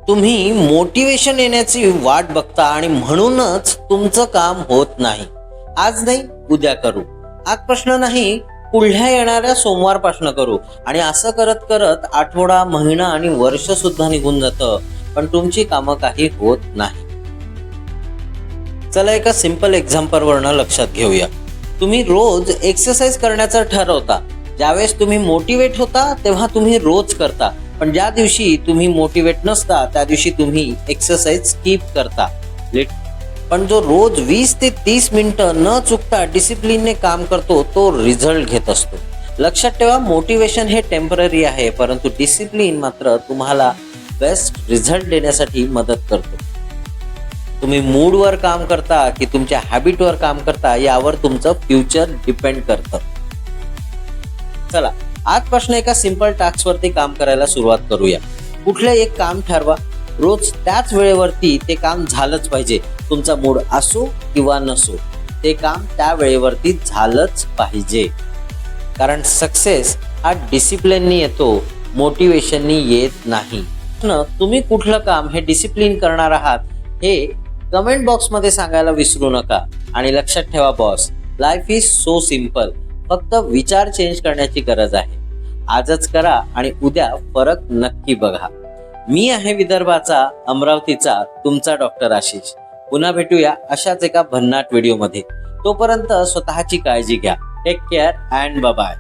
तुम्ही मोटिवेशन येण्याची वाट बघता आणि म्हणूनच तुमचं काम होत नाही. आज नाही उद्या करू, आज प्रश्न नाही पुढल्या येणाऱ्या सोमवारपासून करू, आणि असं करत करत आठवडा, महिना आणि वर्ष सुद्धा निघून जातं, पण तुमची कामं काही होत नाही. चला एका सिंपल एक्झाम्पल वरनं लक्षात घेऊया. तुम्ही रोज एक्सरसाइज करण्याचं ठरवता. ज्यावेळेस तुम्ही मोटिवेट होता तेव्हा तुम्ही रोज करता, पण ज्या दिवशी तुम्ही मोटिवेट नसता त्या दिवशी तुम्ही एक्सरसाइज स्किप करता. पण जो रोज 20 ते 30 मिनिटं न चुकता डिसिप्लिनने काम करतो तो रिझल्ट घेत असतो. लक्षात ठेवा, मोटिवेशन हे टेम्पररी आहे, परंतु डिसिप्लिन मात्र तुम्हाला बेस्ट रिझल्ट देण्यासाठी मदत करतो. तुम्ही मूडवर काम करता की तुमच्या हॅबिटवर काम करता यावर तुमचं फ्युचर डिपेंड करतं. चला आजपासून एका सिंपल टास्कवरती काम करायला सुरुवात करूया. कुठलं एक काम ठरवा, रोज त्याच वेळेवरती ते काम झालंच पाहिजे. तुमचा मूड असो किंवा नसो, ते काम त्या वेळेवरती झालंच पाहिजे. कारण सक्सेस हा डिसिप्लिननी येतो, मोटिवेशननी येत नाही. तुम्ही कुठलं काम हे डिसिप्लिन करणार आहात हे कमेंट बॉक्समध्ये सांगायला विसरू नका. आणि लक्षात ठेवा boss, life is so simple. फक्त विचार चेंज करण्याची गरज आहे. आजच करा आणि उद्या फरक नक्की बघा. मी आहे विदर्भाचा, अमरावतीचा तुमचा डॉक्टर आशिष. पुन्हा भेटूया अशाच एका भन्नाट व्हिडिओमध्ये. तोपर्यंत स्वतःची काळजी घ्या. Take care and bye bye.